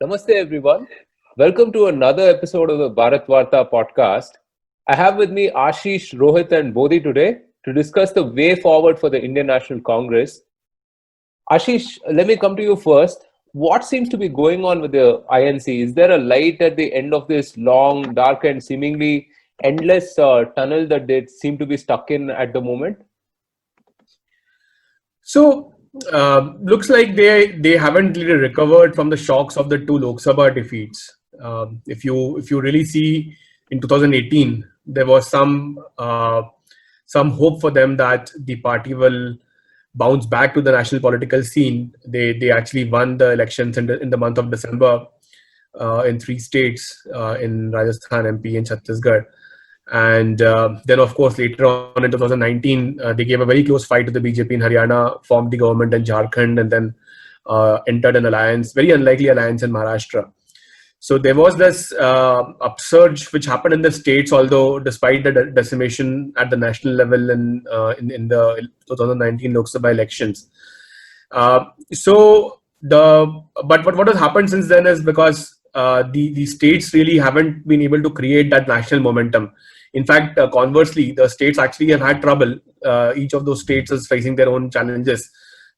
Namaste, everyone. Welcome to another episode of the Bharat Varta podcast. I have with me Ashish, Rohit, and Bodhi today to discuss the way forward for the Indian National Congress. Ashish, let me come to you first. What seems to be going on with the INC? Is there a light at the end of this long, dark, and seemingly endless tunnel that they seem to be stuck in at the moment? So, looks like they haven't really recovered from the shocks of the two Lok Sabha defeats. If you really see in 2018, there was some hope for them that the party will bounce back to the national political scene. They actually won the elections in the month of December in three states, in Rajasthan, MP, and Chhattisgarh. And then, of course, later on in 2019, they gave a very close fight to the BJP in Haryana, formed the government in Jharkhand, and then entered an alliance, very unlikely alliance in Maharashtra. So there was this upsurge which happened in the states, although despite the decimation at the national level in the 2019 Lok Sabha elections. But what has happened since then is because the states really haven't been able to create that national momentum. In fact, conversely, the states actually have had trouble. Each of those states is facing their own challenges.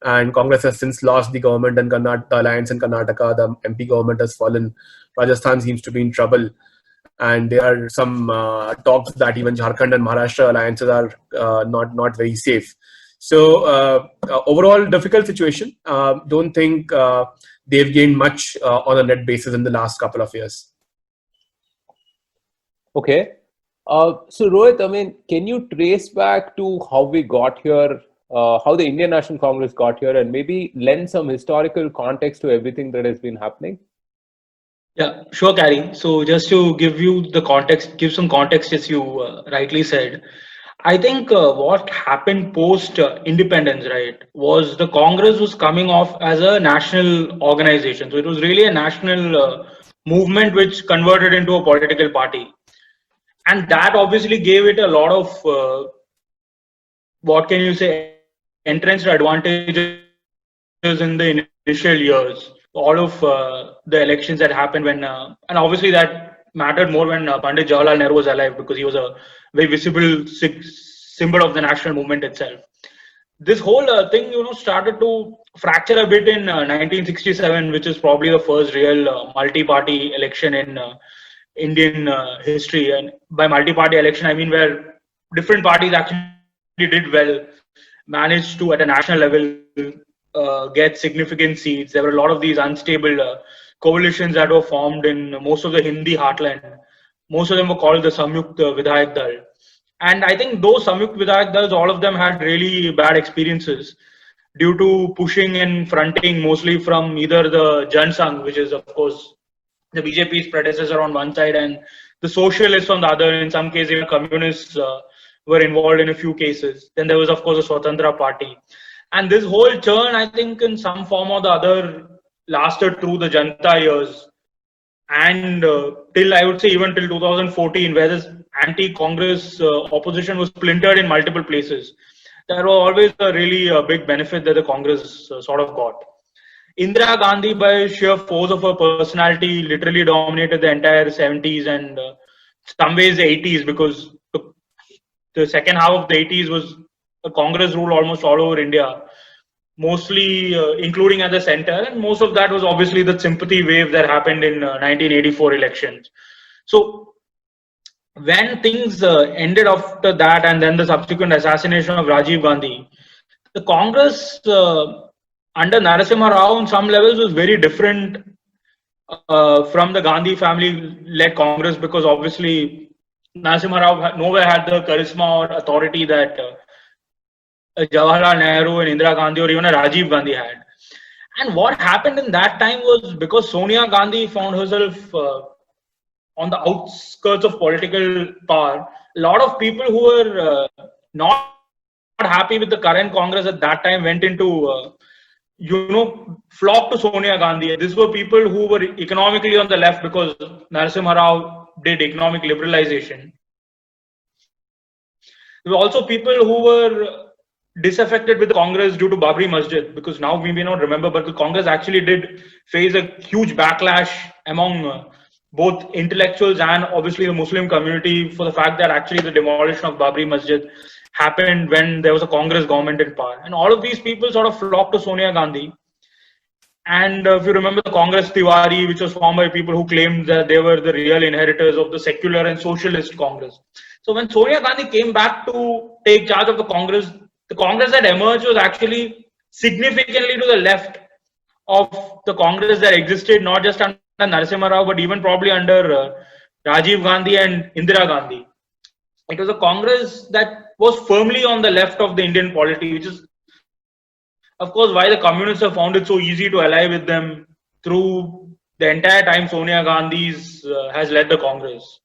And Congress has since lost the government in Karnataka, the alliance in Karnataka. The MP government has fallen. Rajasthan seems to be in trouble. And there are some talks that even Jharkhand and Maharashtra alliances are not very safe. So overall, difficult situation. Don't think they've gained much on a net basis in the last couple of years. Okay. So Rohit, I mean, can you trace back to how we got here, how the Indian National Congress got here, and maybe lend some historical context to everything that has been happening? Yeah, sure, Carrie. So just to give you the context, give some context, as you rightly said, I think what happened post independence, right, was the Congress was coming off as a national organization. So it was really a national movement which converted into a political party. And that obviously gave it a lot of, what can you say, entrenched advantages in the initial years. All of the elections that happened when, and obviously that mattered more when Pandit Jawaharlal Nehru was alive, because he was a very visible symbol of the national movement itself. This whole thing, started to fracture a bit in 1967, which is probably the first real multi-party election in Indian history. And by multi-party election, I mean where different parties actually did well, managed to at a national level get significant seats. There were a lot of these unstable coalitions that were formed in most of the Hindi heartland. Most of them were called the Samyukt Vidhayak Dal. And I think those Samyukt Vidhayak Dals, all of them had really bad experiences due to pushing and fronting mostly from either the Jan Sangh, which is of course the BJP's predecessor on one side, and the socialists on the other. In some cases, even communists were involved in a few cases. Then there was, of course, a Swatantra party. And this whole churn, I think, in some form or the other, lasted through the Janata years. And till, I would say, even till 2014, where this anti-Congress opposition was splintered in multiple places. There was always a really big benefit that the Congress sort of got. Indira Gandhi, by sheer force of her personality, literally dominated the entire 70s and some ways the 80s, because the second half of the 80s was a Congress rule almost all over India, mostly including at the center. And most of that was obviously the sympathy wave that happened in 1984 elections. So when things ended after that, and then the subsequent assassination of Rajiv Gandhi, the Congress under Narasimha Rao on some levels was very different from the Gandhi family-led Congress, because obviously Narasimha Rao nowhere had the charisma or authority that Jawaharlal Nehru and Indira Gandhi or even a Rajiv Gandhi had. And what happened in that time was, because Sonia Gandhi found herself on the outskirts of political power, a lot of people who were not happy with the current Congress at that time went into, flocked to Sonia Gandhi. These were people who were economically on the left, because Narasimha Rao did economic liberalization. There were also people who were disaffected with the Congress due to Babri Masjid, because now we may not remember, but the Congress actually did face a huge backlash among both intellectuals and obviously the Muslim community for the fact that actually the demolition of Babri Masjid happened when there was a Congress government in power. And all of these people sort of flocked to Sonia Gandhi. And if you remember the Congress Tiwari, which was formed by people who claimed that they were the real inheritors of the secular and socialist Congress. So when Sonia Gandhi came back to take charge of the Congress that emerged was actually significantly to the left of the Congress that existed, not just under Narasimha Rao, but even probably under Rajiv Gandhi and Indira Gandhi. It was a Congress that was firmly on the left of the Indian polity, which is, of course, why the communists have found it so easy to ally with them through the entire time Sonia Gandhi has led the Congress.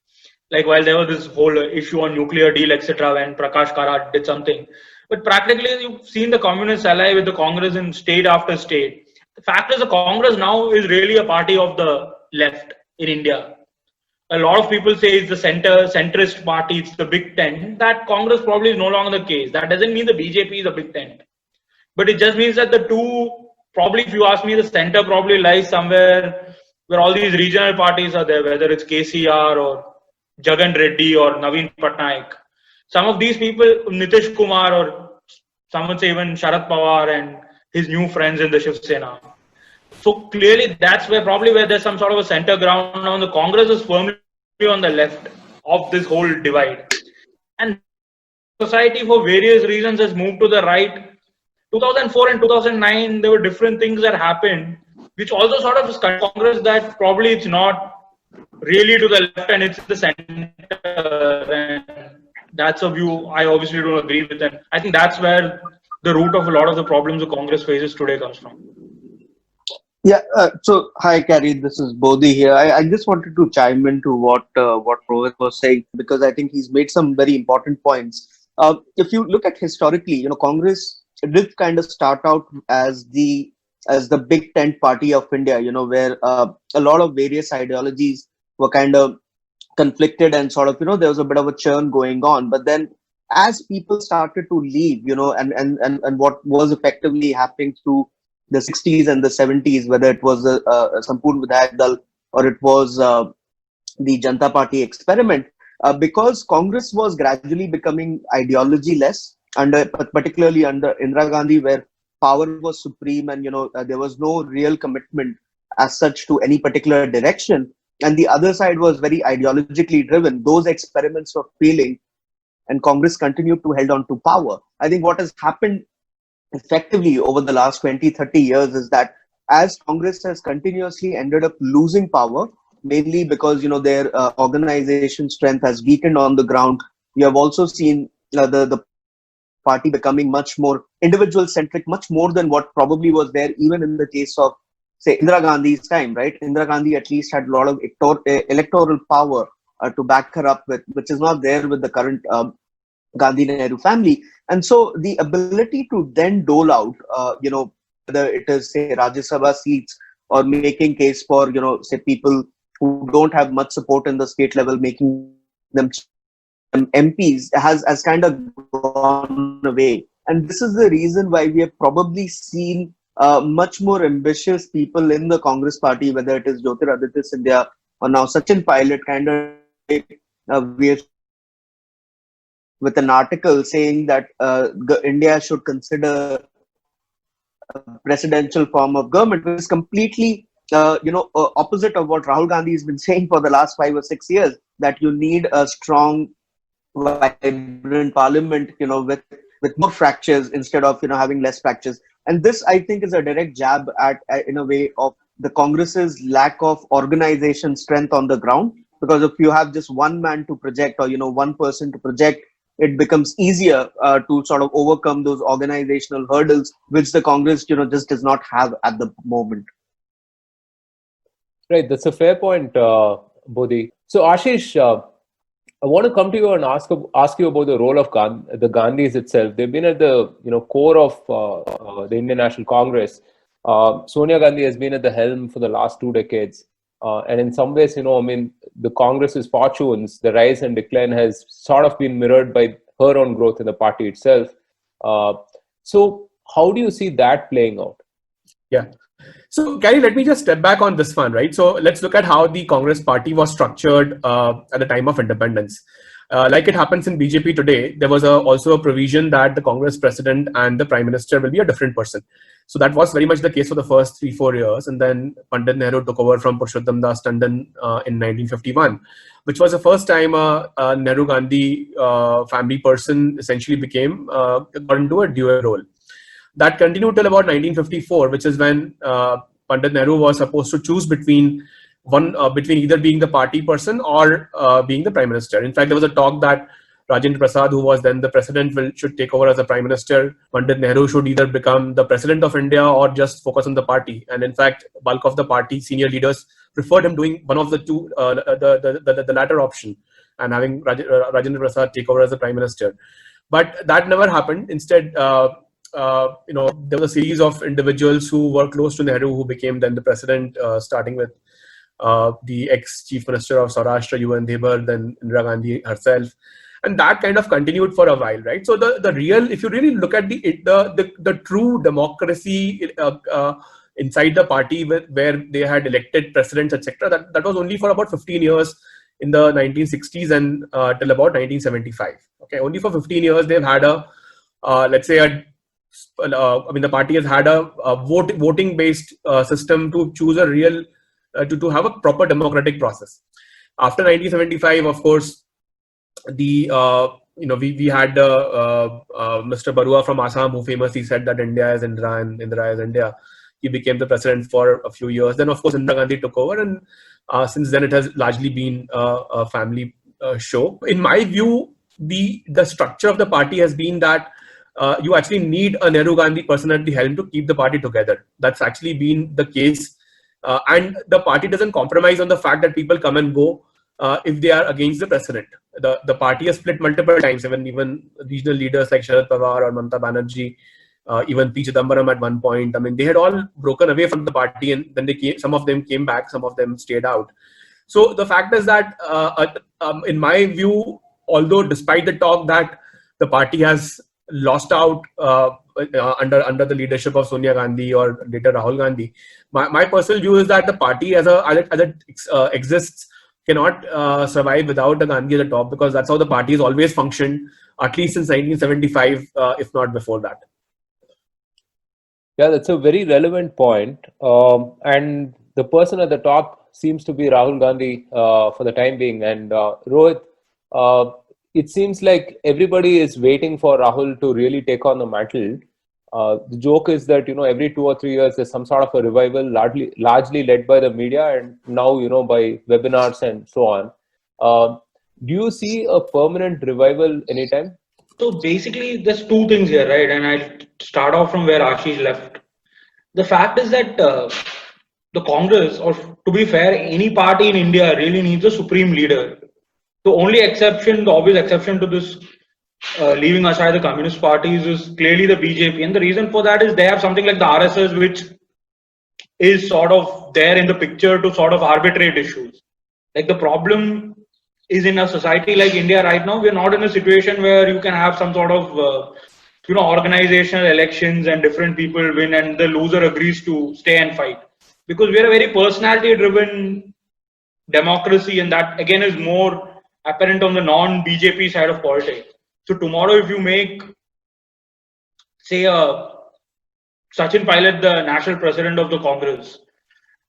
Like while there was this whole issue on nuclear deal, etc., when Prakash Karat did something. But practically, you've seen the communists ally with the Congress in state after state. The fact is, the Congress now is really a party of the left in India. A lot of people say it's the centrist party, it's the big tent. That Congress probably is no longer the case. That doesn't mean the BJP is a big tent. But it just means that the two, probably if you ask me, the center probably lies somewhere where all these regional parties are there, whether it's KCR or Jagan Reddy or Naveen Patnaik. Some of these people, Nitish Kumar or some would say even Sharad Pawar and his new friends in the Shiv Sena. So clearly that's where there's some sort of a center ground now. The Congress is firmly on the left of this whole divide. And society for various reasons has moved to the right. 2004 and 2009, there were different things that happened, which also sort of is Congress that probably it's not really to the left and it's the center. And that's a view I obviously don't agree with. And I think that's where the root of a lot of the problems the Congress faces today comes from. Yeah. So, hi, Carrie. This is Bodhi here. I just wanted to chime into what Rohit was saying, because I think he's made some very important points. If you look at historically, Congress did kind of start out as the big tent party of India, where a lot of various ideologies were kind of conflicted and sort of, there was a bit of a churn going on. But then as people started to leave, and what was effectively happening through the 60s and the 70s, whether it was Sampurna Vidhayak Dal or it was the Janata Party experiment, because Congress was gradually becoming ideology-less, particularly under Indira Gandhi, where power was supreme and there was no real commitment as such to any particular direction, and the other side was very ideologically driven. Those experiments were failing and Congress continued to hold on to power. I think what has happened effectively over the last 20-30 years is that as Congress has continuously ended up losing power, mainly because their organization strength has weakened on the ground, we have also seen the party becoming much more individual centric, much more than what probably was there even in the case of, say, Indira Gandhi's time, right? Indira Gandhi at least had a lot of electoral power to back her up with, which is not there with the current Gandhi Nehru family. And so the ability to then dole out, whether it is, say, Rajya Sabha seats or making case for, say, people who don't have much support in the state level, making them MPs has kind of gone away. And this is the reason why we have probably seen much more ambitious people in the Congress party, whether it is Jyotiraditya Scindia or now Sachin Pilot, kind of we have with an article saying that India should consider a presidential form of government, which is completely opposite of what Rahul Gandhi has been saying for the last 5 or 6 years, that you need a strong, vibrant parliament, with more fractures instead of having less fractures. And this, I think, is a direct jab at, in a way, of the Congress's lack of organization strength on the ground. Because if you have just one man to project, or one person to project, it becomes easier to sort of overcome those organizational hurdles, which the Congress, just does not have at the moment. Right, that's a fair point, Bodhi. So, Ashish, I want to come to you and ask you about the role of the Gandhis itself. They've been at the core of the Indian National Congress. Sonia Gandhi has been at the helm for the last 2 decades. And in some ways, the Congress's fortunes, the rise and decline has sort of been mirrored by her own growth in the party itself. So how do you see that playing out? Yeah. So, Gary, let me just step back on this one, right? So, let's look at how the Congress party was structured at the time of independence. Like it happens in BJP today, there was also a provision that the Congress president and the prime minister will be a different person. So that was very much the case for the first 3-4 years. And then Pandit Nehru took over from Purushottam Das Tandon in 1951, which was the first time a Nehru Gandhi family person essentially got into a dual role. That continued till about 1954, which is when Pandit Nehru was supposed to choose between either being the party person or being the prime minister. In fact, there was a talk that Rajendra Prasad, who was then the president, should take over as the prime minister. Pandit Nehru should either become the president of India or just focus on the party. And in fact, bulk of the party senior leaders preferred him doing one of the two, the latter option, and having Rajendra Prasad take over as the prime minister. But that never happened. Instead, there was a series of individuals who were close to Nehru who became then the president, starting with the ex-chief minister of Saurashtra, UN Debar, then Indira Gandhi herself. And that kind of continued for a while, right? So the real, if you really look at the true democracy inside the party where they had elected presidents, etc., that was only for about 15 years in the 1960s and till about 1975. Okay, only for 15 years they've had the party has had a voting-based system to choose a real, to have a proper democratic process. After 1975, of course, we had Mr. Barua from Assam, who famously said that India is Indira and Indira is India. He became the president for a few years. Then, of course, Indira Gandhi took over, and since then it has largely been a family show. In my view, the structure of the party has been that you actually need a Nehru Gandhi person at the helm to keep the party together. That's actually been the case. And the party doesn't compromise on the fact that people come and go if they are against the president. The party has split multiple times, even regional leaders like Sharad Pawar or Mamata Banerjee, even P. Chidambaram at one point. I mean, they had all broken away from the party, and then some of them came back, some of them stayed out. So the fact is that, in my view, although despite the talk that the party has lost out under the leadership of Sonia Gandhi or later Rahul Gandhi, my personal view is that the party as it exists cannot survive without the Gandhi at the top, because that's how the party has always functioned, at least since 1975, if not before that. Yeah, that's a very relevant point. And the person at the top seems to be Rahul Gandhi for the time being. And Rohit, it seems like everybody is waiting for Rahul to really take on the mantle. The joke is that, every 2 or 3 years there's some sort of a revival, largely led by the media, and now, by webinars and so on. Do you see a permanent revival anytime? So basically, there's two things here, right? And I'll start off from where Ashish left. The fact is that the Congress, or to be fair, any party in India really needs a supreme leader. The obvious exception to this, leaving aside the communist parties, is clearly the BJP. And the reason for that is they have something like the RSS, which is sort of there in the picture to sort of arbitrate issues. Like, the problem is, in a society like India right now, we're not in a situation where you can have some sort of organizational elections and different people win and the loser agrees to stay and fight, because we're a very personality driven democracy, and that again is more apparent on the non-BJP side of politics. So tomorrow, if you make, say, Sachin Pilot the national president of the Congress,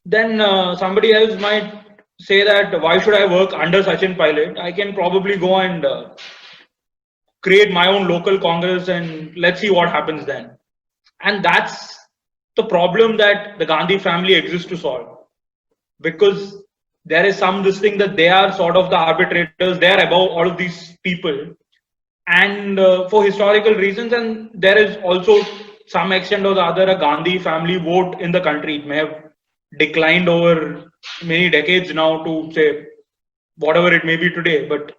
then somebody else might say that, why should I work under Sachin Pilot? I can probably go and create my own local Congress, and let's see what happens then. And that's the problem that the Gandhi family exists to solve, because there is this thing that they are sort of the arbitrators, they are above all of these people, and for historical reasons, and there is also some extent or the other a Gandhi family vote in the country. It may have declined over many decades now to, say, whatever it may be today, but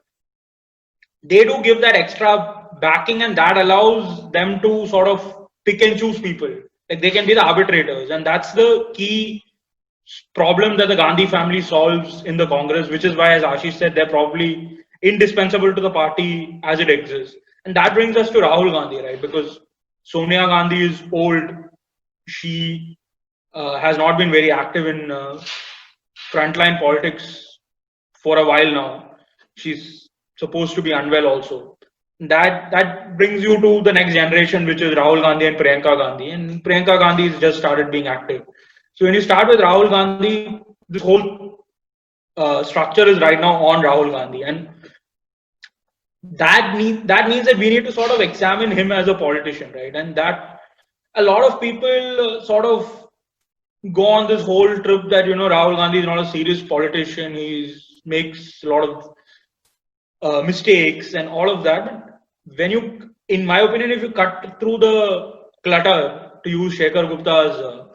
they do give that extra backing, and that allows them to sort of pick and choose people. Like, they can be the arbitrators, and that's the key problem that the Gandhi family solves in the Congress, which is why, as Ashish said, they're probably indispensable to the party as it exists. And that brings us to Rahul Gandhi, right? Because Sonia Gandhi is old. She has not been very active in frontline politics for a while now. She's supposed to be unwell also. That brings you to the next generation, which is Rahul Gandhi and Priyanka Gandhi. And Priyanka Gandhi has just started being active. So when you start with Rahul Gandhi, this whole structure is right now on Rahul Gandhi, and that means that we need to sort of examine him as a politician, right? And that a lot of people sort of go on this whole trip that Rahul Gandhi is not a serious politician. He makes a lot of mistakes and all of that. When you, in my opinion, if you cut through the clutter, to use Shekhar Gupta's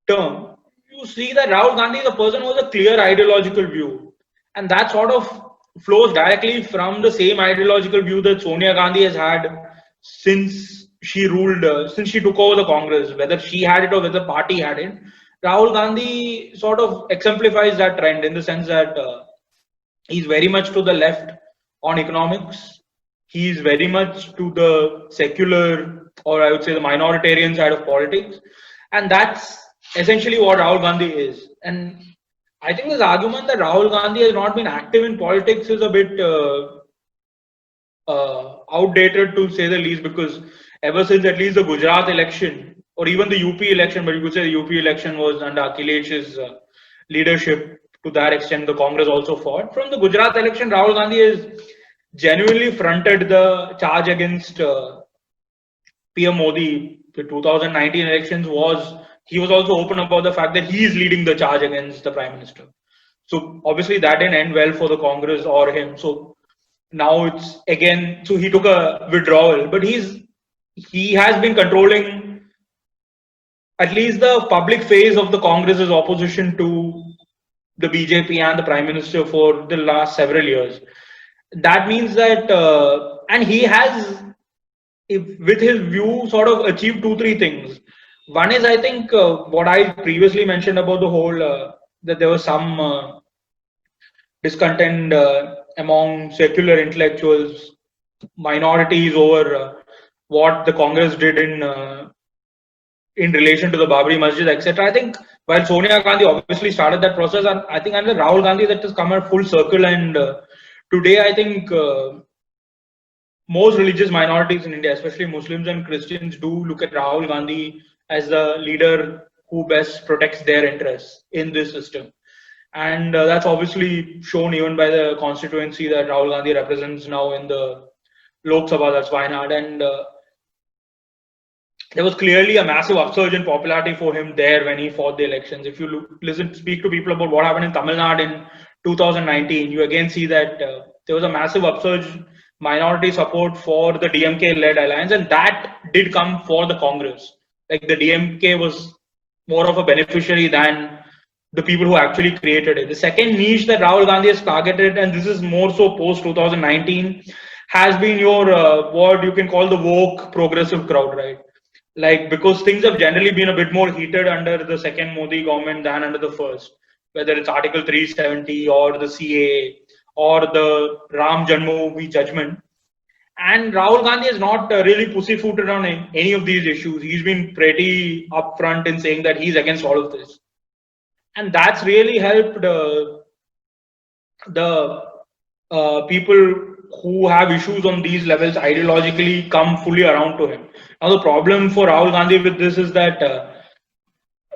term, you see that Rahul Gandhi is a person who has a clear ideological view, and that sort of flows directly from the same ideological view that Sonia Gandhi has had since she ruled, since she took over the Congress, whether she had it or whether the party had it. Rahul Gandhi sort of exemplifies that trend in the sense that he's very much to the left on economics. He's very much to the secular, or I would say the minoritarian side of politics. And that's essentially what Rahul Gandhi is. And I think this argument that Rahul Gandhi has not been active in politics is a bit outdated, to say the least, because ever since at least the Gujarat election, or even the UP election, but you could say the UP election was under Akhilesh's leadership. To that extent, the Congress also fought. From the Gujarat election, Rahul Gandhi has genuinely fronted the charge against PM Modi. The 2019 elections he was also open about the fact that he is leading the charge against the Prime Minister. So obviously that didn't end well for the Congress or him. So now it's again, so he took a withdrawal, but he has been controlling at least the public phase of the Congress's opposition to the BJP and the Prime Minister for the last several years. That means that, and he has, with his view, sort of achieved 2-3 things. One is, I think, what I previously mentioned about the whole, that there was some discontent among secular intellectuals, minorities, over what the Congress did in relation to the Babri Masjid, etc. I think while Sonia Gandhi obviously started that process, and I think under Rahul Gandhi that has come at full circle. And today, I think most religious minorities in India, especially Muslims and Christians, do look at Rahul Gandhi as the leader who best protects their interests in this system. And that's obviously shown even by the constituency that Rahul Gandhi represents now in the Lok Sabha, that's Wayanad. And there was clearly a massive upsurge in popularity for him there when he fought the elections. If you speak to people about what happened in Tamil Nadu in 2019, you again see that there was a massive upsurge, minority support for the DMK-led alliance, and that did come for the Congress. Like the DMK was more of a beneficiary than the people who actually created it. The second niche that Rahul Gandhi has targeted, and this is more so post 2019, has been your what you can call the woke progressive crowd, right? Like, because things have generally been a bit more heated under the second Modi government than under the first, whether it's Article 370 or the CAA or the Ram Janmabhoomi judgment. And Rahul Gandhi has not really pussyfooted on any of these issues. He's been pretty upfront in saying that he's against all of this. And that's really helped the people who have issues on these levels ideologically come fully around to him. Now, the problem for Rahul Gandhi with this is that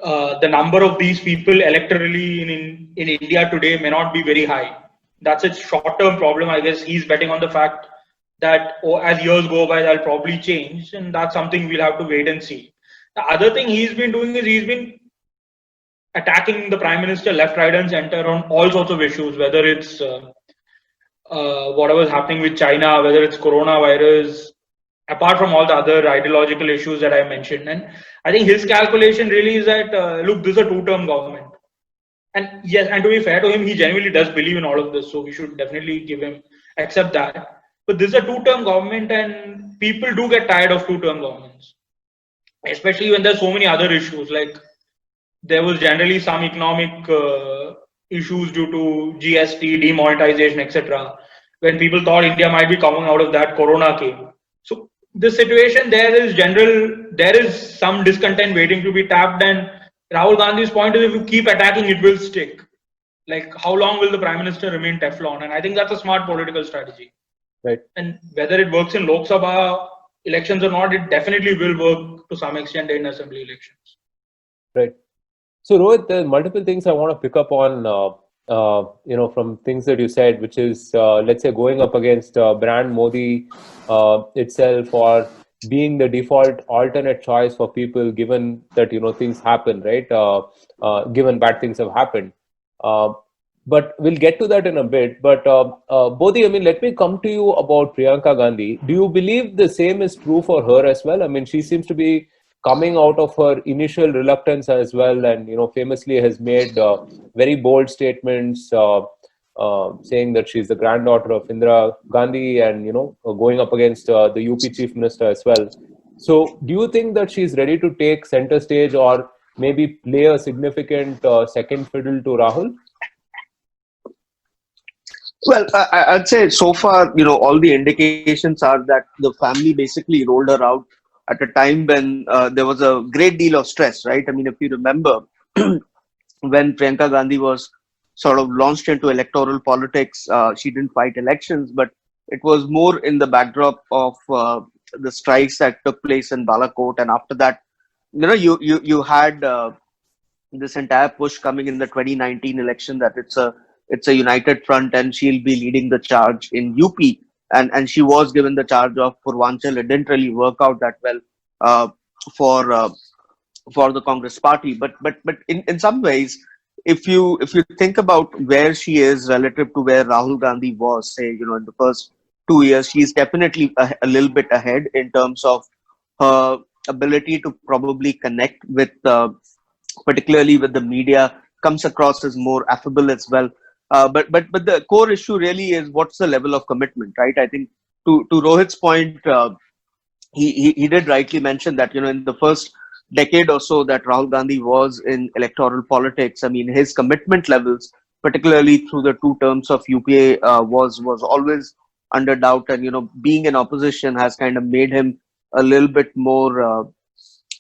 the number of these people electorally in India today may not be very high. That's a short-term problem. I guess he's betting on the fact that as years go by, that'll probably change. And that's something we'll have to wait and see. The other thing he's been doing is he's been attacking the Prime Minister left, right, and center on all sorts of issues, whether it's whatever's happening with China, whether it's coronavirus, apart from all the other ideological issues that I mentioned. And I think his calculation really is that, look, this is a two-term government. And yes, and to be fair to him, he genuinely does believe in all of this. So we should definitely accept that. But this is a two-term government, and people do get tired of two-term governments, especially when there's so many other issues. Like there was generally some economic issues due to GST, demonetization, etc. When people thought India might be coming out of that, Corona came. So this situation, there is some discontent waiting to be tapped, and Rahul Gandhi's point is if you keep attacking, it will stick. Like, how long will the Prime Minister remain Teflon? And I think that's a smart political strategy. Right. And whether it works in Lok Sabha elections or not, it definitely will work to some extent in assembly elections. Right. So Rohit, there are multiple things I want to pick up on, from things that you said, which is, let's say, going up against brand Modi itself, or being the default alternate choice for people, given that, things happen, right? Given bad things have happened. But we'll get to that in a bit. But Bodhi, let me come to you about Priyanka Gandhi. Do you believe the same is true for her as well? She seems to be coming out of her initial reluctance as well, and famously has made very bold statements saying that she's the granddaughter of Indira Gandhi, and going up against the UP chief minister as well. So do you think that she's ready to take center stage, or maybe play a significant second fiddle to Rahul? Well, I'd say so far, all the indications are that the family basically rolled her out at a time when there was a great deal of stress, right? If you remember, when Priyanka Gandhi was sort of launched into electoral politics, she didn't fight elections, but it was more in the backdrop of the strikes that took place in Balakot. And after that, you had this entire push coming in the 2019 election that it's a united front and she'll be leading the charge in UP. And she was given the charge of Purvanchal. It didn't really work out that well for the Congress party. But in some ways, if you think about where she is relative to where Rahul Gandhi was, say, in the first 2 years, she's definitely a little bit ahead in terms of her ability to probably connect with, particularly with the media, comes across as more affable as well. But the core issue really is what's the level of commitment, right? I think to Rohit's point, he did rightly mention that in the first decade or so that Rahul Gandhi was in electoral politics, his commitment levels, particularly through the 2 terms of UPA, was always under doubt, and being in opposition has kind of made him a little bit more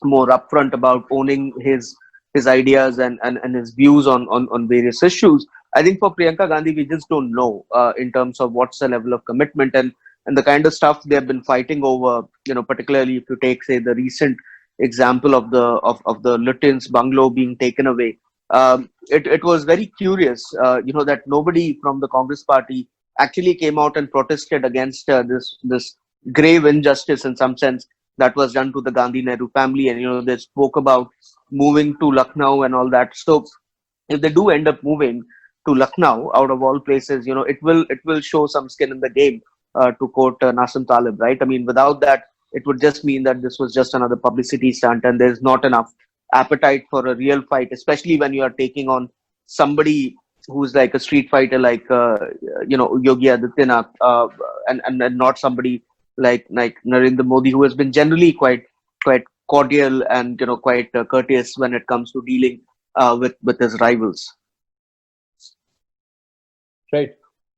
upfront about owning his ideas and his views on various issues. I think for Priyanka Gandhi, we just don't know in terms of what's the level of commitment and the kind of stuff they've been fighting over. Particularly if you take, say, the recent example of the Lutyens bungalow being taken away. It was very curious, that nobody from the Congress party actually came out and protested against this grave injustice in some sense that was done to the Gandhi Nehru family, and they spoke about moving to Lucknow and all that. So if they do end up moving to Lucknow, out of all places, it will show some skin in the game, to quote Nassim Taleb, right? Without that, it would just mean that this was just another publicity stunt, and there's not enough appetite for a real fight, especially when you are taking on somebody who's like a street fighter, like Yogi Adityanath, and not somebody like Narendra Modi, who has been generally quite cordial and quite courteous when it comes to dealing with his rivals. Right.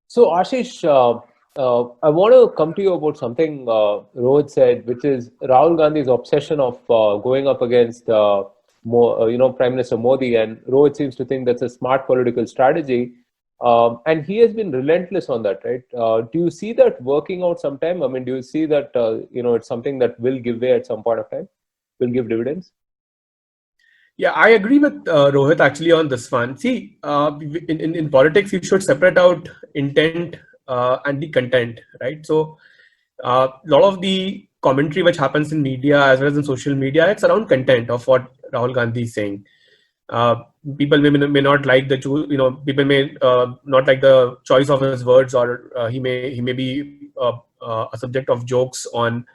So Ashish, I want to come to you about something Rohit said, which is Rahul Gandhi's obsession of going up against Prime Minister Modi, and Rohit seems to think that's a smart political strategy, and he has been relentless on that, right? Do you see that working out sometime? Do you see that it's something that will give way at some point of time, will give dividends? Yeah, I agree with Rohit actually on this one. See, in politics, you should separate out intent and the content, right? So a lot of the commentary which happens in media as well as in social media, it's around content of what Rahul Gandhi is saying. People may not like people may not like the choice of his words, or he may be a subject of jokes on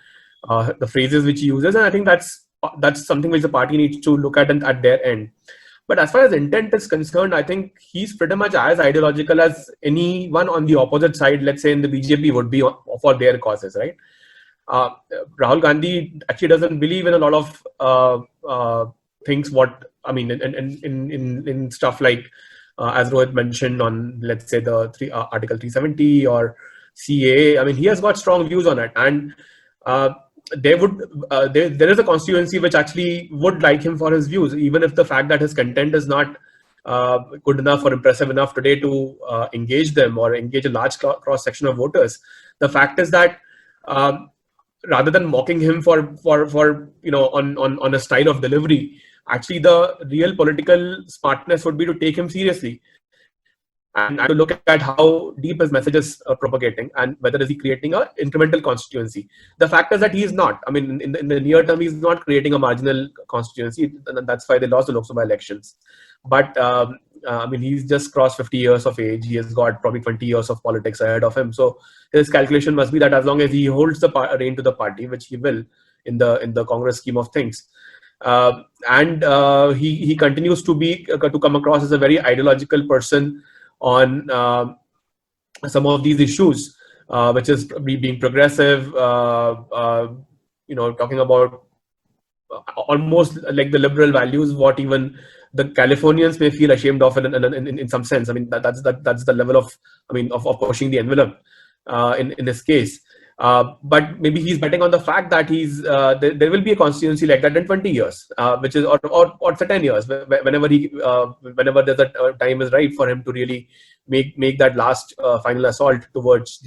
the phrases which he uses, and I think that's something which the party needs to look at at their end. But as far as intent is concerned, I think he's pretty much as ideological as anyone on the opposite side, let's say in the BJP, would be for their causes, right? Rahul Gandhi actually doesn't believe in a lot of things. In stuff like, as Rohit mentioned, on, let's say, the Article 370 or CAA. He has got strong views on it, and there is a constituency which actually would like him for his views, even if the fact that his content is not good enough or impressive enough today to engage them or engage a large cross section of voters. The fact is that rather than mocking him for on a style of delivery, actually the real political smartness would be to take him seriously and to look at how deep his message is propagating and whether is he creating an incremental constituency. The fact is that he is not. I mean, in the near term, he's not creating a marginal constituency, and that's why they lost the Lok Sabha elections. But I mean, he's just crossed 50 years of age. He has got probably 20 years of politics ahead of him. So his calculation must be that as long as he holds the reign to the party, which he will in the Congress scheme of things, and he continues to come across as a very ideological person on some of these issues, which is being progressive, talking about almost like the liberal values, what even the Californians may feel ashamed of in some sense. I mean, that's the level of pushing the envelope in this case. But maybe he's betting on the fact that there will be a constituency like that in 20 years, which is or for 10 years, whenever there's a time is right for him to really make that last final assault towards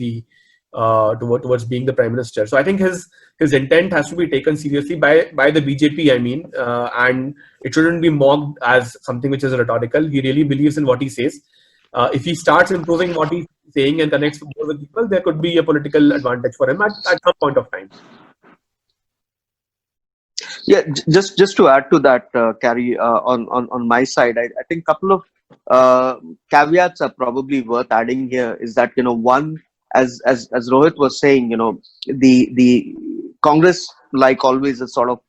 towards being the prime minister. So I think his intent has to be taken seriously by the BJP. I mean, and it shouldn't be mocked as something which is rhetorical. He really believes in what he says. If he starts improving what he's saying and connects more with people, there could be a political advantage for him at some point of time. Yeah, just to add to that, Carrie, on my side, I think a couple of caveats are probably worth adding here. Is that one, as Rohit was saying, the Congress, like always, is sort of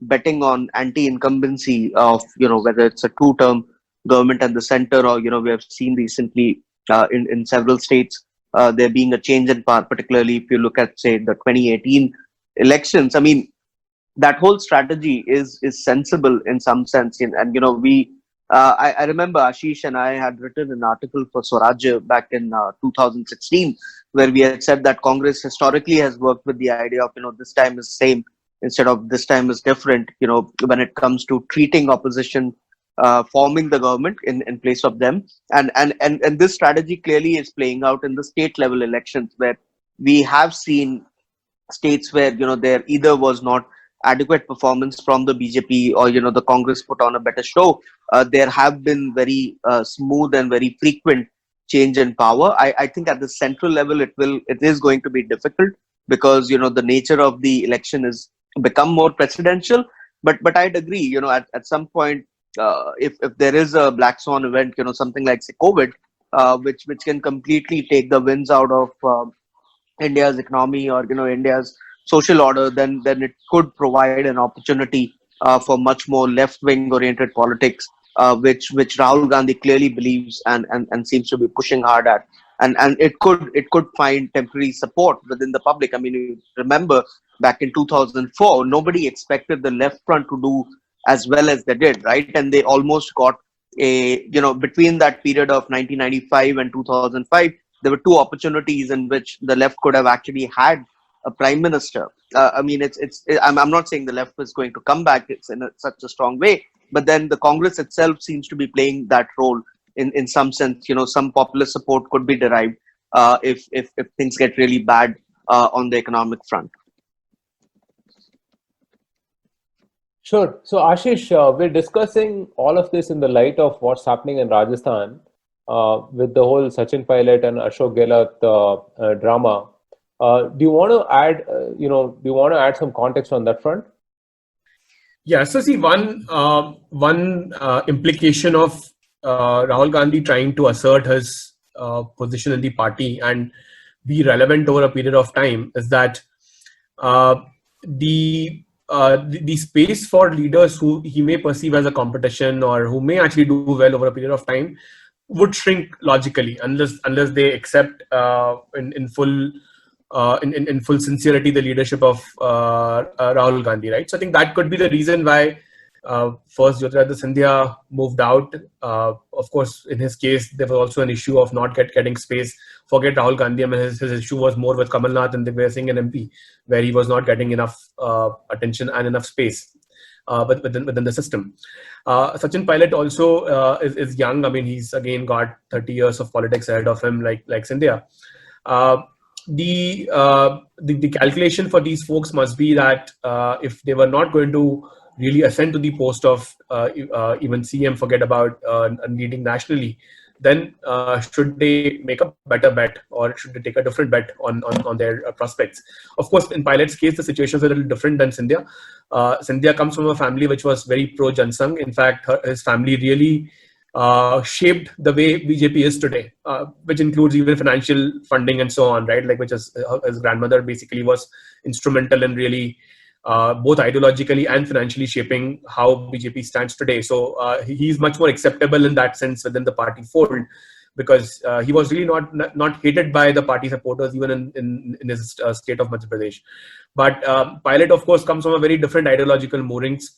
betting on anti-incumbency of whether it's a two-term government at the center, or we have seen recently in several states there being a change in power, particularly if you look at, say, the 2018 elections. I mean, that whole strategy is sensible in some sense, and I remember Ashish and I had written an article for Swaraj back in 2016 where we had said that Congress historically has worked with the idea of this time is same instead of this time is different, when it comes to treating opposition, forming the government in place of them, and this strategy clearly is playing out in the state level elections, where we have seen states where there either was not adequate performance from the BJP, or the Congress put on a better show. There have been very smooth and very frequent change in power. I think at the central level it is going to be difficult, because the nature of the election is become more presidential. But I'd agree, at some point, if there is a black swan event, something like, say, COVID, which can completely take the winds out of India's economy, or India's social order, then it could provide an opportunity for much more left-wing oriented politics, which Rahul Gandhi clearly believes and seems to be pushing hard at, and it could find temporary support within the public. I mean, you remember back in 2004, nobody expected the left front to do as well as they did, right? And they almost got between that period of 1995 and 2005, there were two opportunities in which the left could have actually had a prime minister. I mean, I'm not saying the left is going to come back. It's in such a strong way, but then the Congress itself seems to be playing that role in some sense. Some popular support could be derived if things get really bad on the economic front. Sure. So, Ashish, we're discussing all of this in the light of what's happening in Rajasthan with the whole Sachin Pilot and Ashok Gehlot drama. Do you want to add some context on that front? Yeah. So, see, one implication of Rahul Gandhi trying to assert his position in the party and be relevant over a period of time is that the space for leaders who he may perceive as a competition, or who may actually do well over a period of time, would shrink logically unless they accept in full sincerity the leadership of Rahul Gandhi, right? So I think that could be the reason why First, Jyotiraditya Scindia moved out. Of course, in his case, there was also an issue of not getting space. Forget Rahul Gandhi. I mean, his issue was more with Kamal Nath and Divya Singh and MP, where he was not getting enough attention and enough space within the system. Sachin Pilot also is young. I mean, he's again got 30 years of politics ahead of him, like Scindia. The calculation for these folks must be that if they were not going to really ascend to the post of even CM, forget about leading nationally, then should they make a better bet, or should they take a different bet on their prospects? Of course, in Pilot's case, the situation is a little different than Scindia. Scindia comes from a family which was very pro-Jansangh. In fact, his family really shaped the way BJP is today, which includes even financial funding and so on, right? Like, which is his grandmother basically was instrumental in really both ideologically and financially shaping how BJP stands today. So he's much more acceptable in that sense within the party fold, because he was really not hated by the party supporters even in his state of Madhya Pradesh. But Pilot, of course, comes from a very different ideological moorings.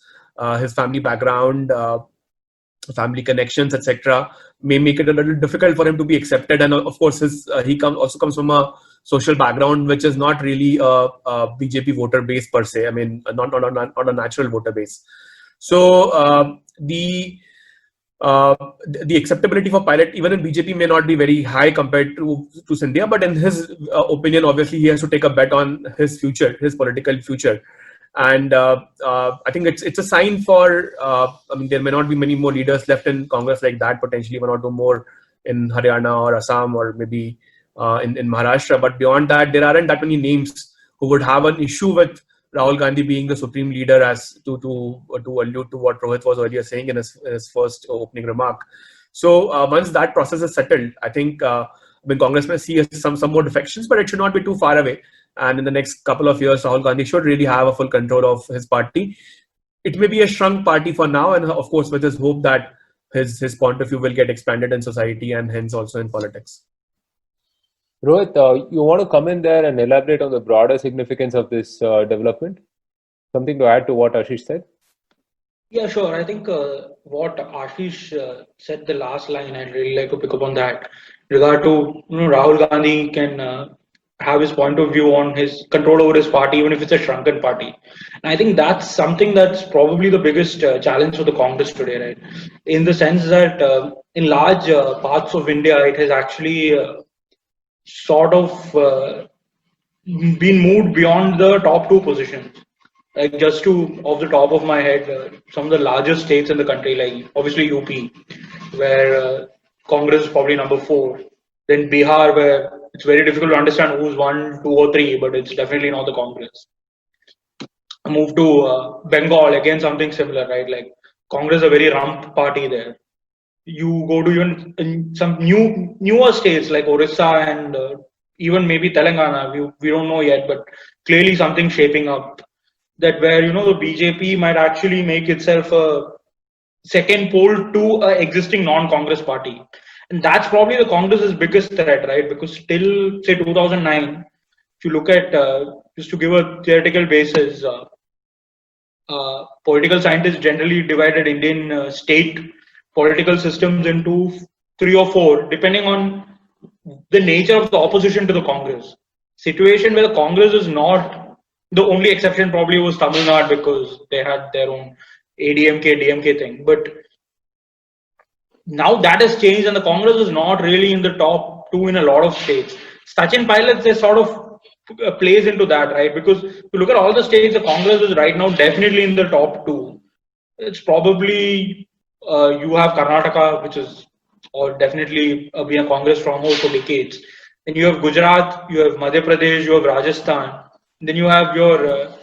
His family background, family connections, etc., may make it a little difficult for him to be accepted. And of course, he also comes from a social background which is not really a BJP voter base per se. I mean, not a natural voter base. So the acceptability for Pilot, even in BJP, may not be very high compared to Scindia. But in his opinion, obviously, he has to take a bet on his future, his political future. And I think it's a sign for, I mean, there may not be many more leaders left in Congress like that, potentially one or two more in Haryana or Assam or maybe in Maharashtra. But beyond that, there aren't that many names who would have an issue with Rahul Gandhi being the supreme leader, as to allude to what Rohit was earlier saying in his first opening remark. So once that process is settled, I think Congress may see some more defections, but it should not be too far away. And in the next couple of years, Rahul Gandhi should really have a full control of his party. It may be a shrunk party for now, and of course, with his hope that his point of view will get expanded in society and hence also in politics. Rohit, you want to come in there and elaborate on the broader significance of this development? Something to add to what Ashish said? Yeah, sure. I think what Ashish said, the last line, I'd really like to pick up on that. Regard to, Rahul Gandhi can have his point of view on his control over his party, even if it's a shrunken party. And I think that's something that's probably the biggest challenge for the Congress today, right? In the sense that in large parts of India, it has actually sort of been moved beyond the top two positions. Like, just to, off the top of my head, some of the largest states in the country, like obviously UP, where Congress is probably number 4. Then Bihar, where it's very difficult to understand who's 1, 2, or 3, but it's definitely not the Congress. Move to Bengal, again something similar, right? Like, Congress is a very rump party there. You go to even in some newer states like Orissa and even maybe Telangana, we don't know yet, but clearly something shaping up. That where, the BJP might actually make itself a second pole to an existing non-Congress party. And that's probably the Congress's biggest threat, right? Because till, say, 2009, if you look at, just to give a theoretical basis, political scientists generally divided Indian state political systems into 3 or 4, depending on the nature of the opposition to the Congress. Situation where the Congress is not, the only exception probably was Tamil Nadu, because they had their own ADMK, DMK thing. But now that has changed, and the Congress is not really in the top 2 in a lot of states. Sachin Pilot, they sort of plays into that, right? Because if you look at all the states, the Congress is right now definitely in the top 2. It's probably, you have Karnataka, which is or definitely been a Congress stronghold for decades. Then you have Gujarat, you have Madhya Pradesh, you have Rajasthan. Then you have your,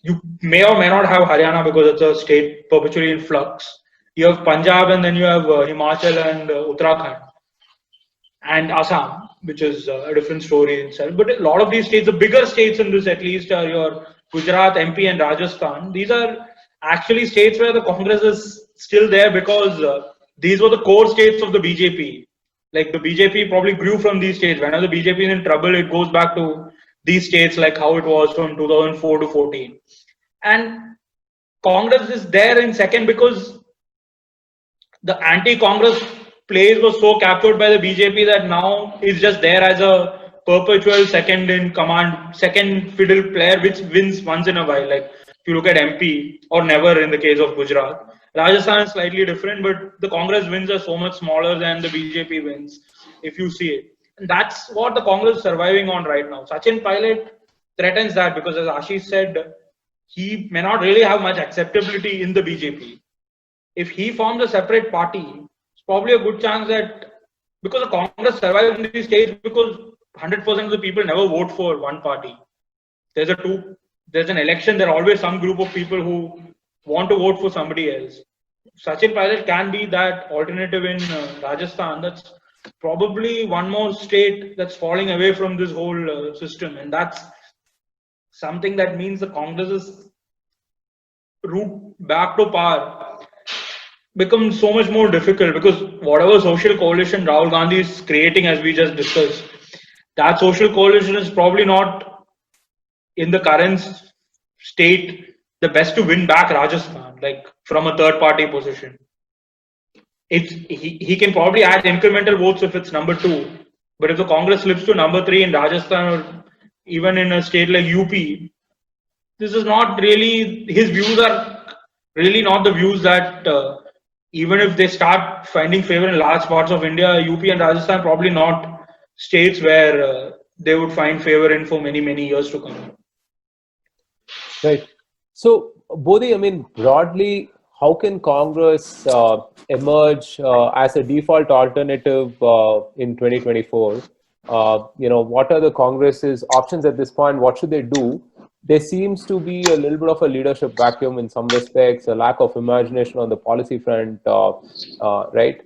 you may or may not have Haryana because it's a state perpetually in flux. You have Punjab, and then you have Himachal and Uttarakhand and Assam, which is a different story in itself. But a lot of these states, the bigger states in this at least, are your Gujarat, MP, and Rajasthan. These are actually states where the Congress is still there because these were the core states of the BJP. Like, the BJP probably grew from these states. Whenever the BJP is in trouble, it goes back to these states, like how it was from 2004 to 14. And Congress is there in second because the anti-Congress place was so captured by the BJP that now it's just there as a perpetual second in command, second fiddle player which wins once in a while. Like if you look at MP or never in the case of Gujarat. Rajasthan is slightly different, but the Congress wins are so much smaller than the BJP wins, if you see it. And that's what the Congress is surviving on right now. Sachin Pilot threatens that because, as Ashish said, he may not really have much acceptability in the BJP. If he forms a separate party, it's probably a good chance that because the Congress survives in these states because 100% of the people never vote for one party. There's an election, there are always some group of people who want to vote for somebody else. Sachin Pilot can be that alternative in Rajasthan. That's probably one more state that's falling away from this whole system, and that's something that means the Congress's route back to power becomes so much more difficult because whatever social coalition Rahul Gandhi is creating, as we just discussed, that social coalition is probably not in the current state the best to win back Rajasthan, like from a third party position. He can probably add incremental votes if it's number 2, but if the Congress slips to number 3 in Rajasthan or even in a state like UP, this is not really, his views are really not the views that even if they start finding favor in large parts of India, UP and Rajasthan probably not states where they would find favor in for many, many years to come. Right. So, Bodhi, I mean, broadly, how can Congress emerge as a default alternative in 2024? What are the Congress's options at this point? What should they do? There seems to be a little bit of a leadership vacuum in some respects, a lack of imagination on the policy front, right?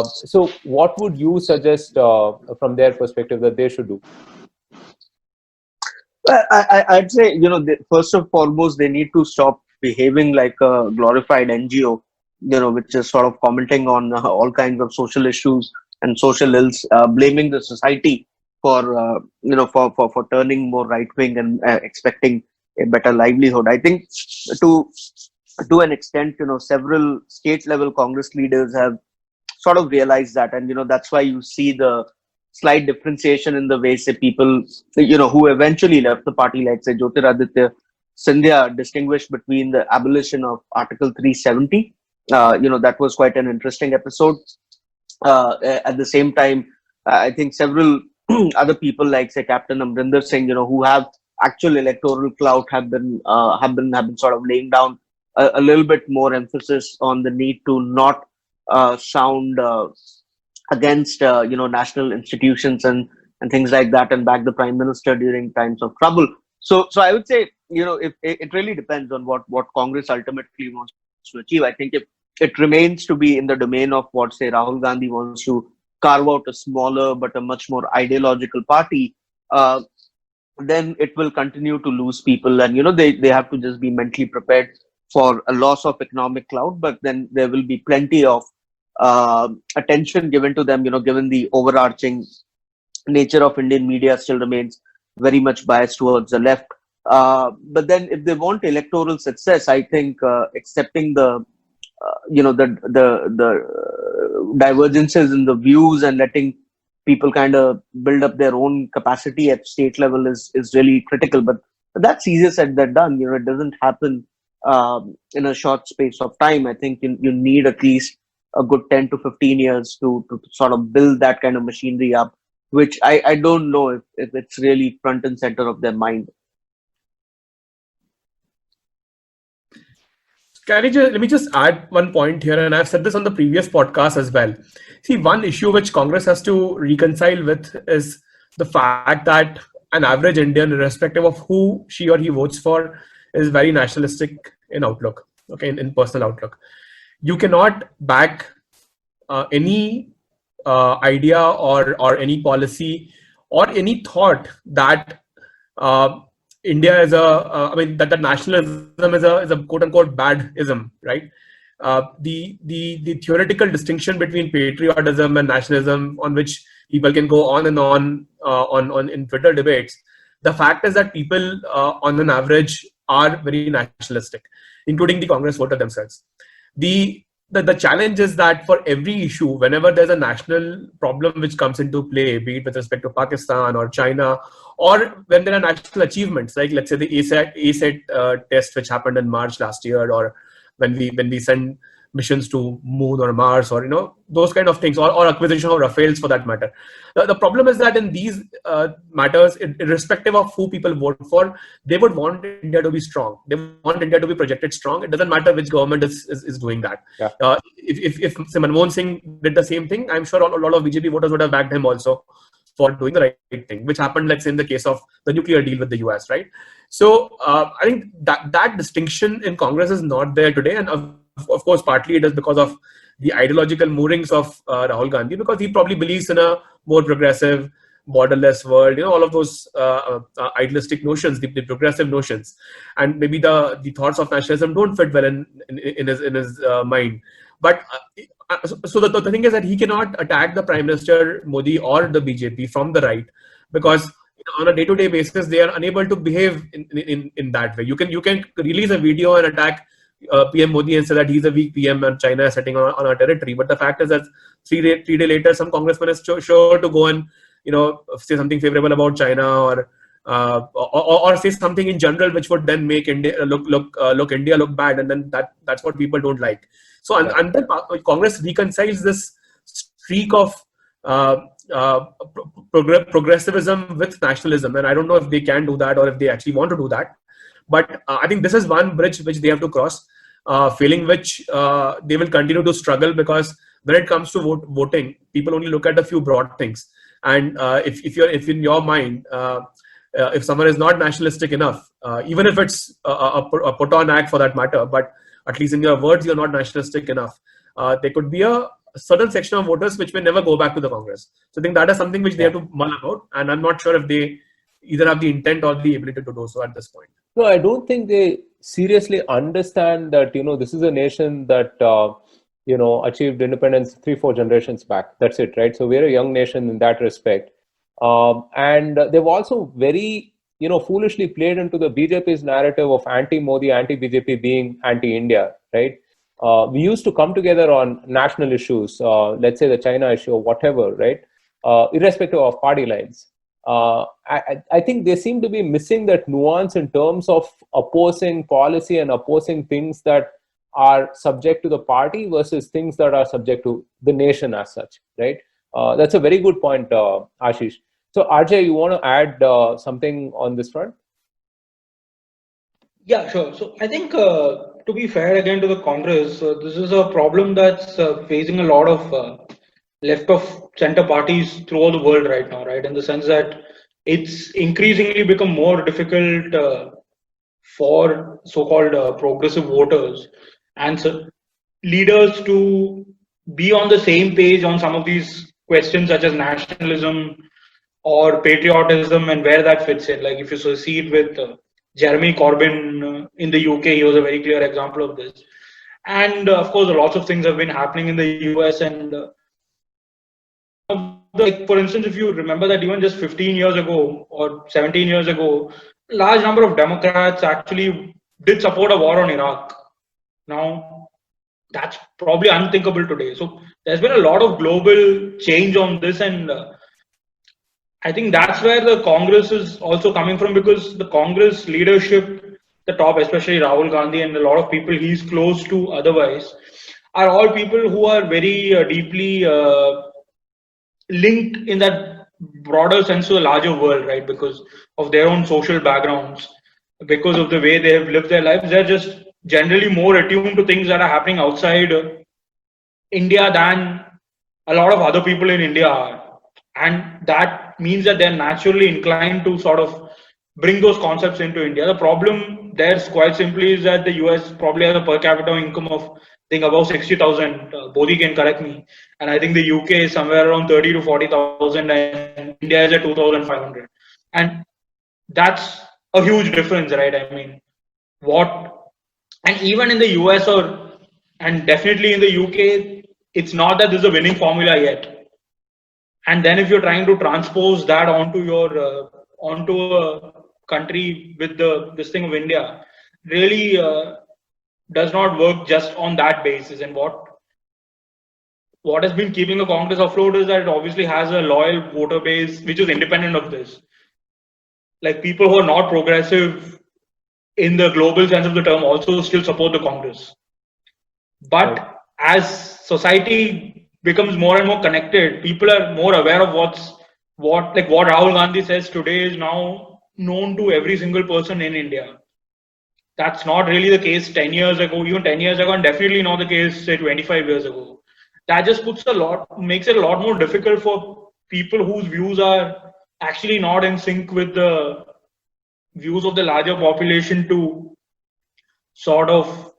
So what would you suggest from their perspective that they should do? Well, I'd say, first and foremost, they need to stop behaving like a glorified NGO, which is sort of commenting on all kinds of social issues and social ills, blaming the society for turning more right wing and expecting a better livelihood. I think to an extent, several state level Congress leaders have sort of realized that, and that's why you see the slight differentiation in the way, say, people who eventually left the party, like say Jyotiraditya Scindia, distinguished between the abolition of Article 370. That was quite an interesting episode. At the same time, I think several other people like say Captain Amrinder Singh, who have actual electoral clout, have been sort of laying down a little bit more emphasis on the need to not sound against national institutions and things like that, and back the Prime Minister during times of trouble. So I would say if it really depends on what Congress ultimately wants to achieve. I think if it remains to be in the domain of what say Rahul Gandhi wants to carve out a smaller but a much more ideological party, then it will continue to lose people, and they have to just be mentally prepared for a loss of economic clout. But then there will be plenty of attention given to them, given the overarching nature of Indian media still remains very much biased towards the left. But then if they want electoral success, I think accepting the divergences in the views and letting people kind of build up their own capacity at state level is really critical. But that's easier said than done. It doesn't happen in a short space of time. I think you need at least a good 10 to 15 years to sort of build that kind of machinery up, which I don't know if it's really front and center of their mind. Let me just add one point here, and I've said this on the previous podcast as well. See, one issue which Congress has to reconcile with is the fact that an average Indian, irrespective of who she or he votes for, is very nationalistic in outlook, okay, in personal outlook. You cannot back any idea or any policy or any thought that India is that nationalism is a quote unquote bad ism, right? The theoretical distinction between patriotism and nationalism, on which people can go on and on in Twitter debates, the fact is that people on an average are very nationalistic. including the Congress voter themselves. The challenge is that for every issue, whenever there's a national problem which comes into play, be it with respect to Pakistan or China, or when there are national achievements, like let's say the ASAT test which happened in March last year, or when we send missions to Moon or Mars, or those kind of things, or acquisition of Rafales for that matter. The problem is that in these matters, irrespective of who people vote for, they would want India to be strong. They want India to be projected strong. It doesn't matter which government is doing that. Yeah. If Manmohan Singh did the same thing, I'm sure a lot of BJP voters would have backed him also for doing the right thing, which happened, let's say, in the case of the nuclear deal with the US, right? So I think that distinction in Congress is not there today, and of course, partly it is because of the ideological moorings of Rahul Gandhi, because he probably believes in a more progressive, borderless world, all of those idealistic notions, the progressive notions, and maybe the thoughts of nationalism don't fit well in his mind. But so the thing is that he cannot attack the Prime Minister Modi or the BJP from the right, because on a day-to-day basis they are unable to behave in that way. You can release a video and attack PM Modi and say that he's a weak PM and China is sitting on our territory. But the fact is that three days later, some congressman is sure to go and say something favorable about China, or say something in general which would then make India India look bad, and then that's what people don't like. So until Congress reconciles this streak of progressivism with nationalism, and I don't know if they can do that or if they actually want to do that. But I think this is one bridge which they have to cross, failing which they will continue to struggle, because when it comes to voting, people only look at a few broad things. And if in your mind, if someone is not nationalistic enough, even if it's a put-on act for that matter, but at least in your words, you're not nationalistic enough, there could be a certain section of voters which may never go back to the Congress. So I think that is something which they have to mull about, and I'm not sure if they either have the intent or the ability to do so at this point. No, I don't think they seriously understand that, this is a nation that, achieved independence 3-4 generations back. That's it, right? So we're a young nation in that respect. And they've also very, foolishly played into the BJP's narrative of anti-Modi, anti-BJP being anti-India, right? We used to come together on national issues, let's say the China issue or whatever, right? Irrespective of party lines. I think they seem to be missing that nuance in terms of opposing policy and opposing things that are subject to the party versus things that are subject to the nation as such, right? That's a very good point, Ashish. So RJ, you want to add something on this front? Yeah, sure. So I think to be fair again to the Congress, this is a problem that's facing a lot of left of center parties throughout the world right now, right? In the sense that it's increasingly become more difficult for so-called progressive voters and leaders to be on the same page on some of these questions such as nationalism or patriotism and where that fits in. Like if you see it with Jeremy Corbyn in the UK, he was a very clear example of this. And of course, lots of things have been happening in the US, and like for instance, if you remember that even just 15 years ago or 17 years ago, a large number of Democrats actually did support a war on Iraq. Now, that's probably unthinkable today. So there's been a lot of global change on this, and I think that's where the Congress is also coming from, because the Congress leadership, the top, especially Rahul Gandhi and a lot of people he's close to otherwise, are all people who are very deeply linked in that broader sense to the larger world, right? Because of their own social backgrounds, because of the way they have lived their lives, they're just generally more attuned to things that are happening outside India than a lot of other people in India are. And that means that they're naturally inclined to sort of bring those concepts into India. The problem there quite simply is that the US probably has a per capita income of, I think, above 60,000. Bodhi can correct me. And I think the UK is somewhere around 30 to 40,000 and India is at 2,500. And that's a huge difference, right? I mean, and even in the US and definitely in the UK, it's not that there's a winning formula yet. And then if you're trying to transpose that onto a country with this thing of India, really does not work just on that basis. And what has been keeping the Congress afloat is that it obviously has a loyal voter base which is independent of this. Like people who are not progressive in the global sense of the term also still support the Congress. But as society becomes more and more connected, people are more aware of what Rahul Gandhi says today is now known to every single person in India. That's not really the case 10 years ago, even 10 years ago, and definitely not the case, say, 25 years ago. That just makes it a lot more difficult for people whose views are actually not in sync with the views of the larger population to sort of,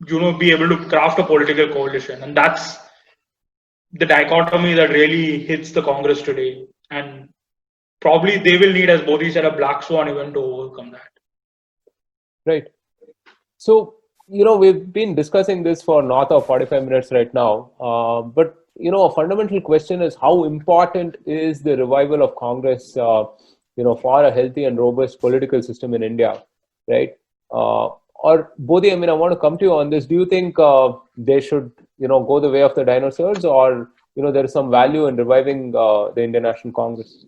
be able to craft a political coalition. And that's the dichotomy that really hits the Congress today. And probably they will need, as Bodhi said, a black swan event to overcome that. Right. So, we've been discussing this for north of 45 minutes right now. But, a fundamental question is how important is the revival of Congress, for a healthy and robust political system in India, right? Or Bodhi, I want to come to you on this. Do you think they should, go the way of the dinosaurs, or, there is some value in reviving the Indian National Congress?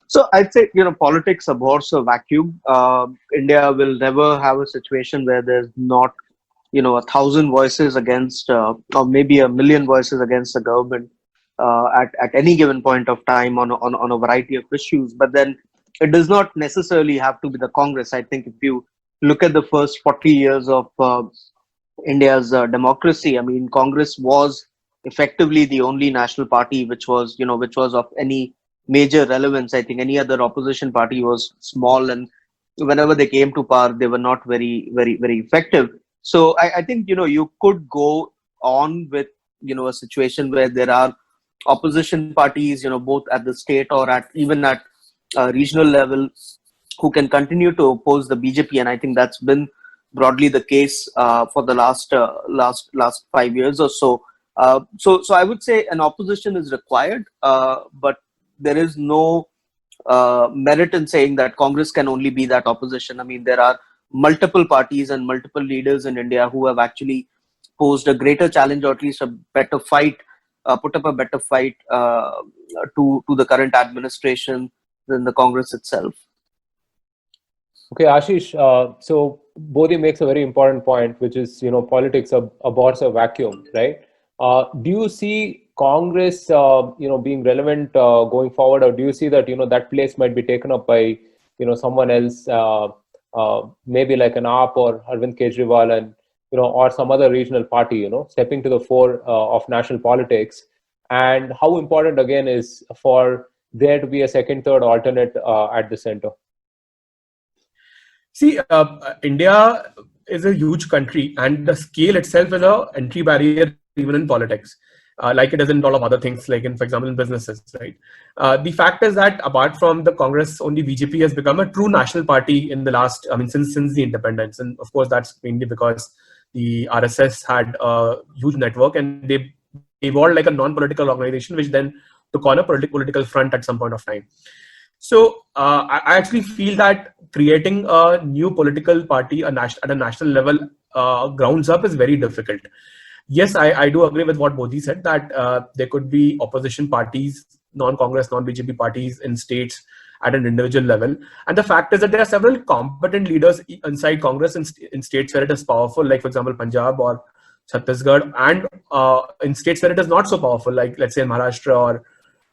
So I'd say, politics abhors a vacuum. India will never have a situation where there's not, 1,000 voices against, or maybe 1,000,000 voices against the government at any given point of time on a variety of issues. But then it does not necessarily have to be the Congress. I think if you look at the first 40 years of India's democracy, Congress was effectively the only national party which was of any major relevance. I think any other opposition party was small, and whenever they came to power, they were not very, very, very effective. So I think, you could go on with, a situation where there are opposition parties, both at the state or even at regional level, who can continue to oppose the BJP. And I think that's been broadly the case for the last 5 years or so. So I would say an opposition is required, but there is no merit in saying that Congress can only be that opposition. There are multiple parties and multiple leaders in India who have actually posed a greater challenge, or at least a better fight, put up a better fight to the current administration than the Congress itself. Okay, Ashish. So Bodhi makes a very important point, which is, politics abhors a vacuum, right? Do you see Congress, being relevant going forward, or do you see that, that place might be taken up by, someone else, maybe like an AAP or Arvind Kejriwal, and, or some other regional party, stepping to the fore of national politics? And how important, again, is for there to be a second, third alternate at the center? See, India is a huge country, and the scale itself is an entry barrier even in politics, like it is in a lot of other things, like for example, in businesses, right? The fact is that apart from the Congress, only BJP has become a true national party in the last, since the independence. And of course, that's mainly because the RSS had a huge network, and they evolved like a non-political organization, which then took on a political front at some point of time. So I actually feel that creating a new political party at a national level grounds up is very difficult. Yes, I do agree with what Bodhi said, that there could be opposition parties, non-Congress, non-BJP parties in states at an individual level. And the fact is that there are several competent leaders inside Congress in states where it is powerful, like for example, Punjab or Chhattisgarh, and in states where it is not so powerful, like let's say Maharashtra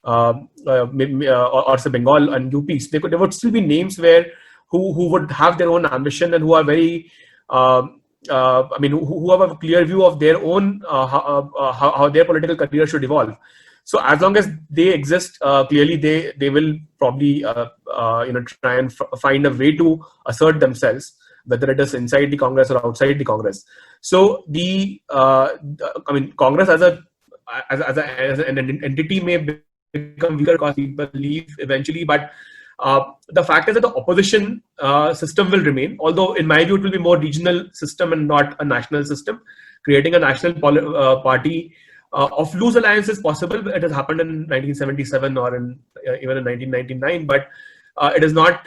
or say Bengal and UPs. There would still be names who would have their own ambition and who are very who have a clear view of their own how their political career should evolve. So as long as they exist, clearly they will probably try and find a way to assert themselves, whether it is inside the Congress or outside the Congress. So Congress as an entity may become weaker because people leave eventually, but the fact is that the opposition system will remain, although in my view it will be more regional system and not a national system. Creating a national party of loose alliance is possible. It has happened in 1977 or even in 1999, but it is not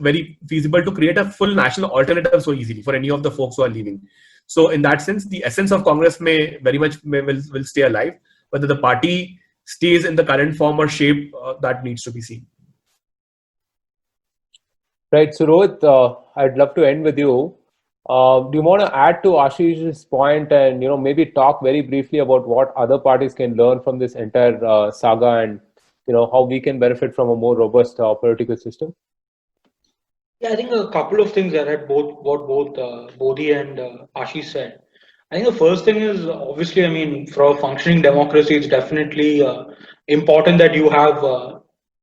very feasible to create a full national alternative so easily for any of the folks who are leaving. So in that sense, the essence of Congress will stay alive. Whether the party stays in the current form or shape, that needs to be seen. Right. So Rohit, I'd love to end with you. Do you want to add to Ashish's point and maybe talk very briefly about what other parties can learn from this entire saga and how we can benefit from a more robust political system? Yeah, I think a couple of things that had both Bodhi and Ashish said. I think the first thing is obviously, I mean, for a functioning democracy, it's definitely important that you have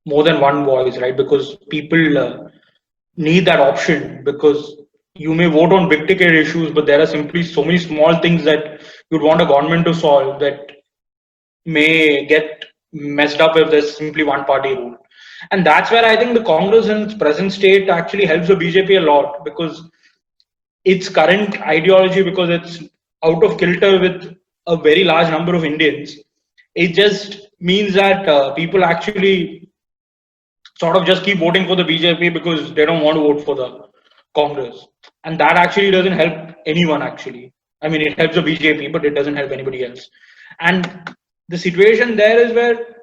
more than one voice, right? Because people need that option, because you may vote on big ticket issues, but there are simply so many small things that you'd want a government to solve that may get messed up if there's simply one party rule. And that's where I think the Congress in its present state actually helps the BJP a lot, because its current ideology, because it's out of kilter with a very large number of Indians, it just means that people actually sort of just keep voting for the BJP because they don't want to vote for the Congress. And that actually doesn't help anyone, actually. I mean, it helps the BJP, but it doesn't help anybody else. And the situation there is where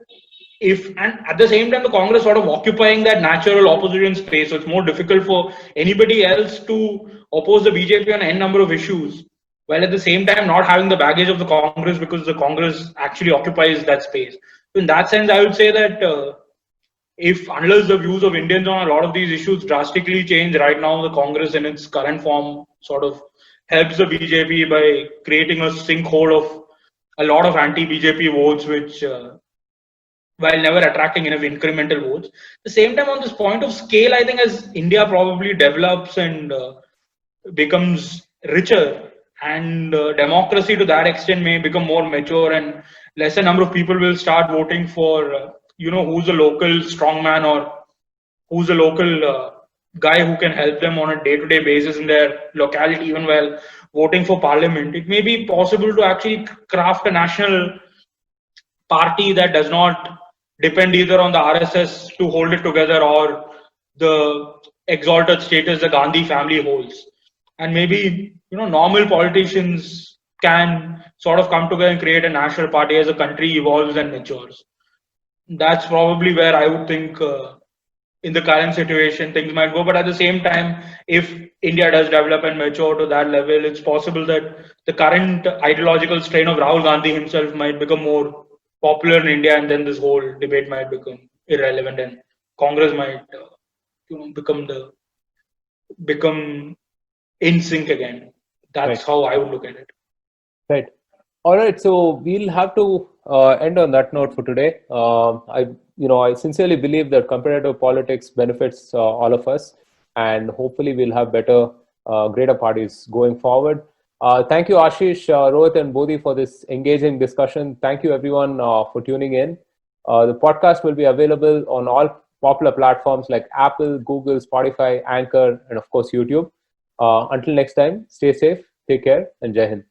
and at the same time, the Congress sort of occupying that natural opposition space, so it's more difficult for anybody else to oppose the BJP on n number of issues, while at the same time not having the baggage of the Congress, because the Congress actually occupies that space. So in that sense, I would say that unless the views of Indians on a lot of these issues drastically change, right now the Congress in its current form sort of helps the BJP by creating a sinkhole of a lot of anti-BJP votes, which while never attracting enough incremental votes. At the same time, on this point of scale, I think as India probably develops and becomes richer, and democracy to that extent may become more mature, and lesser number of people will start voting for who's a local strongman or who's a local guy who can help them on a day-to-day basis in their locality, even while voting for parliament. It may be possible to actually craft a national party that does not depend either on the RSS to hold it together or the exalted status the Gandhi family holds. And maybe normal politicians can sort of come together and create a national party as the country evolves and matures. That's probably where I would think in the current situation things might go. But at the same time, if India does develop and mature to that level, it's possible that the current ideological strain of Rahul Gandhi himself might become more popular in India, and then this whole debate might become irrelevant, and Congress might become in sync again. That's how I would look at it. Right. All right. So we'll have to end on that note for today. I sincerely believe that competitive politics benefits all of us, and hopefully we'll have better, greater parties going forward. Thank you, Ashish, Rohit, and Bodhi for this engaging discussion. Thank you, everyone, for tuning in. The podcast will be available on all popular platforms like Apple, Google, Spotify, Anchor, and of course, YouTube. Until next time, stay safe, take care, and Jai Hind.